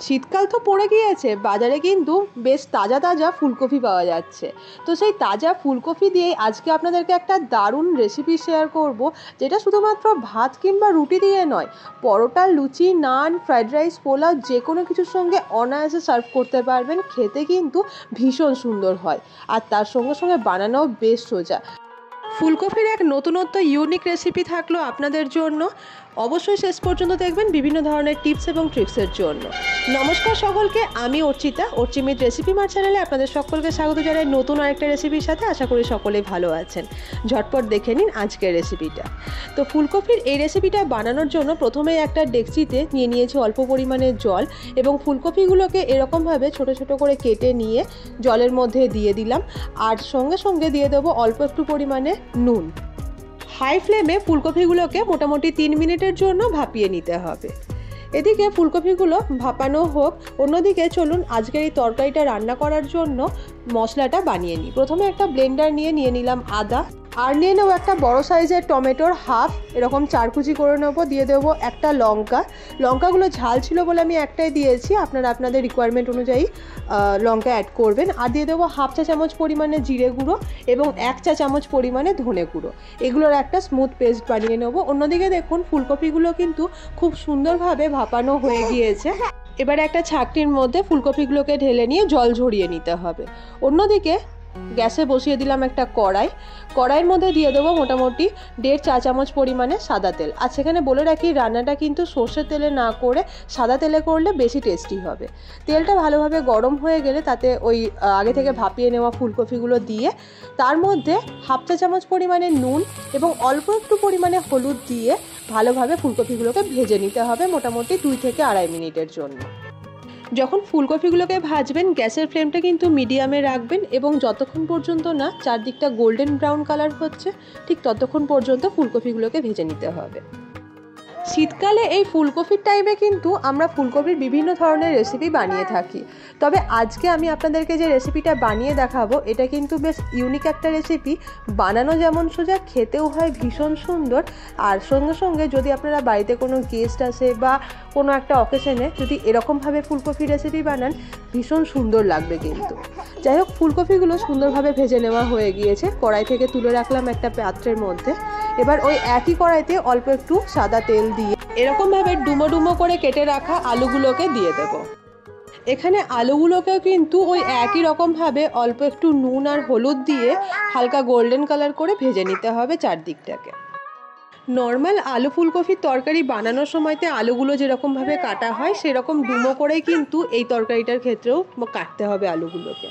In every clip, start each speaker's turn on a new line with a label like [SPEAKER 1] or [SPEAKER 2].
[SPEAKER 1] শীতকাল তো পড়ে গিয়েছে, বাজারে কিন্তু বেশ তাজা তাজা ফুলকপি পাওয়া যাচ্ছে। তো সেই তাজা ফুলকপি দিয়েই আজকে আপনাদেরকে একটা দারুণ রেসিপি শেয়ার করব, যেটা শুধুমাত্র ভাত কিংবা রুটি দিয়ে নয়, পরোটা, লুচি, নান, ফ্রাইড রাইস, পোলাও যে কোনো কিছুর সঙ্গে অনায়াসে সার্ভ করতে পারবেন। খেতে কিন্তু ভীষণ সুন্দর হয়, আর তার সঙ্গে সঙ্গে বানানোও বেশ সোজা। ফুলকপির এক নতুনত্ব ইউনিক রেসিপি থাকলো আপনাদের জন্য। অবশ্যই শেষ পর্যন্ত দেখবেন বিভিন্ন ধরনের টিপস এবং ট্রিক্সের জন্য। নমস্কার সকলকে, আমি অর্চিতা। অর্চিমিত রেসিপি মার চ্যানেলে আপনাদের সকলকে স্বাগত জানাই নতুন আরেকটা রেসিপির সাথে। আশা করি সকলেই ভালো আছেন। ঝটপট দেখে নিন আজকের রেসিপিটা। তো ফুলকপির এই রেসিপিটা বানানোর জন্য প্রথমেই একটা ডেকচিতে নিয়ে নিয়েছি অল্প পরিমাণে জল, এবং ফুলকপিগুলোকে এরকমভাবে ছোট ছোট করে কেটে নিয়ে জলের মধ্যে দিয়ে দিলাম। আর সঙ্গে সঙ্গে দিয়ে দেবো অল্প একটু পরিমাণে নুন। হাই ফ্লেমে ফুলকপিগুলোকে মোটামুটি 3 মিনিটের জন্য ভাপিয়ে নিতে হবে। এদিকে ফুলকপিগুলো ভাপানো হোক, অন্যদিকে চলুন আজকের এই তরকারিটা রান্না করার জন্য মশলাটা বানিয়ে নিই। প্রথমে একটা ব্লেন্ডার নিয়ে নিলাম আদা, আর নিয়ে নেবো একটা বড় সাইজের টমেটোর হাফ, এরকম 4 কুচি করে নেবো। দিয়ে দেবো একটা লঙ্কা, লঙ্কাগুলো ঝাল ছিল বলে আমি একটাই দিয়েছি, আপনারা আপনাদের রিকোয়ারমেন্ট অনুযায়ী লঙ্কা অ্যাড করবেন। আর দিয়ে দেবো হাফ চা চামচ পরিমাণে জিরে গুঁড়ো এবং 1 চা চামচ পরিমাণে ধনে গুঁড়ো। এগুলোর একটা স্মুথ পেস্ট বানিয়ে নেবো। অন্যদিকে দেখুন ফুলকপিগুলো কিন্তু খুব সুন্দরভাবে ভাপানো হয়ে গিয়েছে। এবারে একটা ছাঁকনির মধ্যে ফুলকপিগুলোকে ঢেলে নিয়ে জল ঝরিয়ে নিতে হবে। অন্যদিকে গ্যাসে বসিয়ে দিলাম একটা কড়াইয়ের মধ্যে দিয়ে দেবো মোটামুটি 1.5 চা চামচ পরিমাণে সাদা তেল। আর সেখানে বলে রাখি, রান্নাটা কিন্তু সর্ষের তেলে না করে সাদা তেলে করলে বেশি টেস্টি হবে। তেলটা ভালোভাবে গরম হয়ে গেলে তাতে ওই আগে থেকে ভাপিয়ে নেওয়া ফুলকপিগুলো দিয়ে তার মধ্যে হাফ চা চামচ পরিমাণে নুন এবং অল্প একটু পরিমাণে হলুদ দিয়ে ভালোভাবে ফুলকপিগুলোকে ভেজে নিতে হবে মোটামুটি 2 থেকে 2.5 মিনিটের জন্য। যখন ফুলকপিগুলোকে ভাজবেন গ্যাসের ফ্লেমটা কিন্তু মিডিয়ামে রাখবেন, এবং যতক্ষণ পর্যন্ত না চারদিকটা গোল্ডেন ব্রাউন কালার হচ্ছে ঠিক ততক্ষণ পর্যন্ত ফুলকপিগুলোকে ভেজে নিতে হবে। শীতকালে এই ফুলকপির টাইমে কিন্তু আমরা ফুলকপির বিভিন্ন ধরনের রেসিপি বানিয়ে থাকি, তবে আজকে আমি আপনাদেরকে যে রেসিপিটা বানিয়ে দেখাবো এটা কিন্তু বেশ ইউনিক একটা রেসিপি। বানানো যেমন সোজা, খেতেও হয় ভীষণ সুন্দর। আর সঙ্গে সঙ্গে যদি আপনারা বাড়িতে কোনো গেস্ট আসে বা কোনো একটা অকেশনে যদি এরকমভাবে ফুলকপির রেসিপি বানান, ভীষণ সুন্দর লাগবে কিন্তু। যাই হোক, ফুলকপিগুলো সুন্দরভাবে ভেজে নেওয়া হয়ে গিয়েছে। কড়াই থেকে তুলে রাখলাম একটা পাত্রের মধ্যে। এবার ওই একই কড়াইতে অল্প একটু সাদা তেল দিয়ে এরকমভাবে ডুমো ডুমো করে কেটে রাখা আলুগুলোকে দিয়ে দেব। এখানে আলুগুলোকেও কিন্তু ওই একই রকমভাবে অল্প একটু নুন আর হলুদ দিয়ে হালকা গোল্ডেন কালার করে ভেজে নিতে হবে চারদিকটাকে। নর্মাল আলু ফুলকপির তরকারি বানানোর সময়তে আলুগুলো যেরকমভাবে কাটা হয় সেরকম ডুমো করেই কিন্তু এই তরকারিটার ক্ষেত্রেও কাটতে হবে আলুগুলোকে।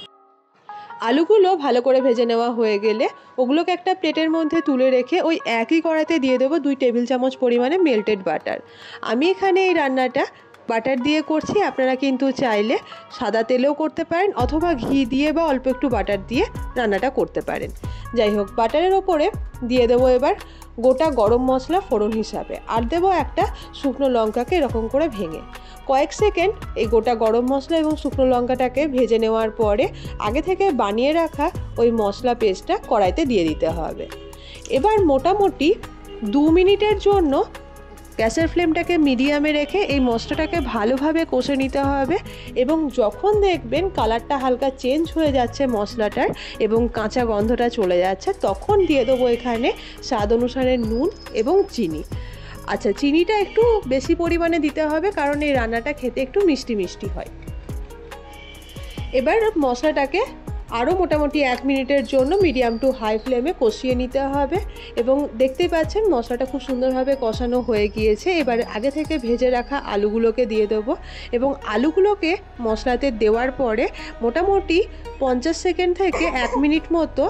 [SPEAKER 1] আলুগুলো ভালো করে ভেজে নেওয়া হয়ে গেলে ওগুলোকে একটা প্লেটের মধ্যে তুলে রেখে ওই একই কড়াইতে দিয়ে দেবো 2 টেবিল চামচ পরিমাণে মেল্টেড বাটার। আমি এখানে এই রান্নাটা বাটার দিয়ে করছি, আপনারা কিন্তু চাইলে সাদা তেলেও করতে পারেন অথবা ঘি দিয়ে বা অল্প একটু বাটার দিয়ে রান্নাটা করতে পারেন। যাই হোক, বাটারের ওপরে দিয়ে দেবো এবার গোটা গরম মশলা ফোড়ন হিসাবে, আর দেবো একটা শুকনো লঙ্কাকে এরকম করে ভেঙে। কয়েক সেকেন্ড এই গোটা গরম মশলা এবং শুকনো লঙ্কাটাকে ভেজে নেওয়ার পরে আগে থেকে বানিয়ে রাখা ওই মশলা পেস্টটা কড়াইতে দিয়ে দিতে হবে। এবার মোটামুটি 2 মিনিটের জন্য গ্যাসের ফ্লেমটাকে মিডিয়ামে রেখে এই মশলাটাকে ভালোভাবে কষে নিতে হবে, এবং যখন দেখবেন কালারটা হালকা চেঞ্জ হয়ে যাচ্ছে মশলাটার এবং কাঁচা গন্ধটা চলে যাচ্ছে, তখন দিয়ে দেবো এখানে স্বাদ অনুসারে নুন এবং চিনি। আচ্ছা, চিনিটা একটু বেশি পরিমাণে দিতে হবে কারণ এই রান্নাটা খেতে একটু মিষ্টি মিষ্টি হয়। এবার মশলাটাকে আরও মোটামুটি 1 মিনিটের জন্য মিডিয়াম টু হাই ফ্লেমে কষিয়ে নিতে হবে, এবং দেখতেই পাচ্ছেন মশলাটা খুব সুন্দরভাবে কষানো হয়ে গিয়েছে। এবার আগে থেকে ভেজে রাখা আলুগুলোকে দিয়ে দেবো, এবং আলুগুলোকে মশলাতে দেওয়ার পরে মোটামুটি 50 সেকেন্ড থেকে 1 মিনিট মতো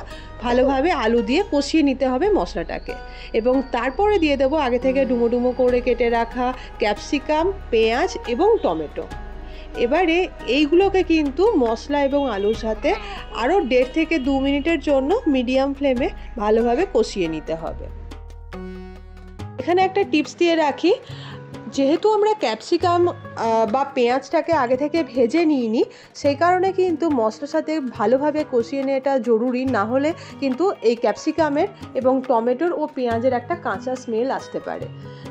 [SPEAKER 1] ভালোভাবে আলু দিয়ে কষিয়ে নিতে হবে মশলাটাকে। এবং তারপরে দিয়ে দেবো আগে থেকে ডুমো ডুমো করে কেটে রাখা ক্যাপসিকাম, পেঁয়াজ এবং টমেটো। এবারে এইগুলোকে কিন্তু মশলা এবং আলুর সাথে আরও 1.5 থেকে 2 মিনিটের জন্য মিডিয়াম ফ্লেমে ভালোভাবে কষিয়ে নিতে হবে। এখানে একটা টিপস দিয়ে রাখি, যেহেতু আমরা ক্যাপসিকাম বা পেঁয়াজটাকে আগে থেকে ভেজে নিইনি, সেই কারণে কিন্তু মশলার সাথে ভালোভাবে কষিয়ে নেওয়াটা জরুরি, না হলে কিন্তু এই ক্যাপসিকামের এবং টমেটোর ও পেঁয়াজের একটা কাঁচা স্মেল আসতে পারে।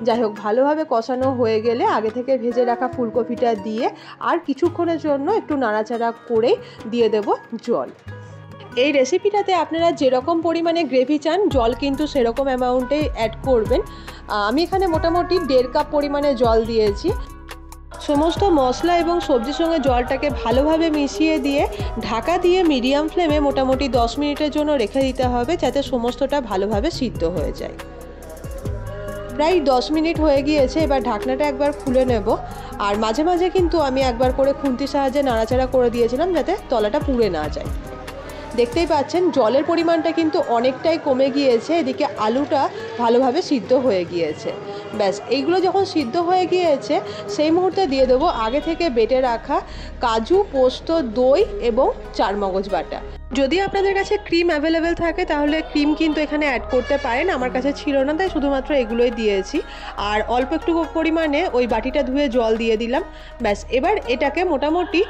[SPEAKER 1] যাই হোক, ভালোভাবে কষানো হয়ে গেলে আগে থেকে ভেজে রাখা ফুলকপিটা দিয়ে আর কিছুক্ষণের জন্য একটু নাড়াচাড়া করে দিয়ে দেব জল। এই রেসিপিটাতে আপনারা যেরকম পরিমাণে গ্রেভি চান জল কিন্তু সেরকম অ্যামাউন্টেই অ্যাড করবেন। আমি এখানে মোটামুটি 1.5 কাপ পরিমাণে জল দিয়েছি। সমস্ত মশলা এবং সবজির সঙ্গে জলটাকে ভালোভাবে মিশিয়ে দিয়ে ঢাকা দিয়ে মিডিয়াম ফ্লেমে মোটামুটি 10 মিনিটের জন্য রেখে দিতে হবে, যাতে সমস্তটা ভালোভাবে সিদ্ধ হয়ে যায়। প্রায় 10 মিনিট হয়ে গিয়েছে, এবার ঢাকনাটা একবার খুলে নেব। আর মাঝে মাঝে কিন্তু আমি একবার করে খুন্তির সাহায্যে নাড়াচাড়া করে দিয়েছিলাম, যাতে তলাটা পুড়ে না যায়। দেখতেই পাচ্ছেন জলের পরিমাণটা কিন্তু অনেকটাই কমে গিয়েছে, এদিকে আলুটা ভালোভাবে সিদ্ধ হয়ে গিয়েছে। ব্যাস, এইগুলো যখন সিদ্ধ হয়ে গিয়েছে সেই মুহূর্তে দিয়ে দেবো আগে থেকে বেটে রাখা কাজু, পোস্ত, দই এবং চারমগজ বাটা। যদি আপনাদের কাছে ক্রিম অ্যাভেলেবেল থাকে তাহলে ক্রিম কিন্তু এখানে অ্যাড করতে পারেন, আমার কাছে ছিল না তাই শুধুমাত্র এগুলোই দিয়েছি। আর অল্প একটু পরিমাণে ওই বাটিটা ধুয়ে জল দিয়ে দিলাম। ব্যাস, এবার এটাকে মোটামুটি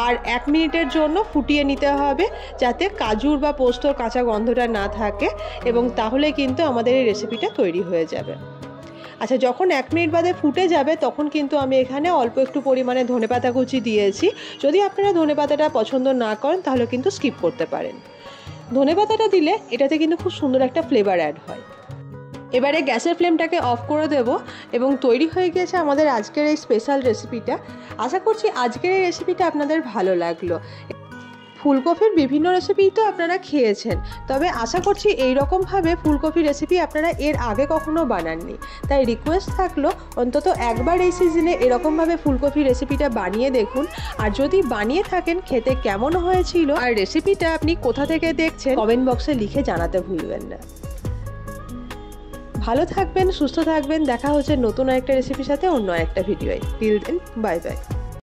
[SPEAKER 1] আর 1 মিনিটের জন্য ফুটিয়ে নিতে হবে, যাতে কাজুর বা পোস্তর কাঁচা গন্ধটা না থাকে, এবং তাহলে কিন্তু আমাদের এই রেসিপিটা তৈরি হয়ে যাবে। আচ্ছা, যখন 1 মিনিট বাদে ফুটে যাবে তখন কিন্তু আমি এখানে অল্প একটু পরিমাণে ধনেপাতা কুচি দিয়েছি। যদি আপনারা ধনেপাতাটা পছন্দ না করেন তাহলে কিন্তু স্কিপ করতে পারেন। ধনেপাতাটা দিলে এটাতে কিন্তু খুব সুন্দর একটা ফ্লেভার অ্যাড হয়। এবারে গ্যাসের ফ্লেমটাকে অফ করে দেব এবং তৈরি হয়ে গিয়েছে আমাদের আজকের এই স্পেশাল রেসিপিটা। আশা করছি আজকের এই রেসিপিটা আপনাদের ভালো লাগলো। ফুলকপির বিভিন্ন রেসিপি তো আপনারা খেয়েছেন, তবে আশা করছি এই রকমভাবে ফুলকপির রেসিপি আপনারা এর আগে কখনো বানাননি। তাই রিকোয়েস্ট থাকলো অন্তত একবার এই সিজনে এরকমভাবে ফুলকপির রেসিপিটা বানিয়ে দেখুন। আর যদি বানিয়ে থাকেন খেতে কেমন হয়েছিল আর রেসিপিটা আপনি কোথা থেকে দেখছেন কমেন্ট বক্সে লিখে জানাতে ভুলবেন না। ভালো থাকবেন, সুস্থ থাকবেন। দেখা হচ্ছে নতুন একটা রেসিপির সাথে অন্য একটা ভিডিওয়। Till then, bye by.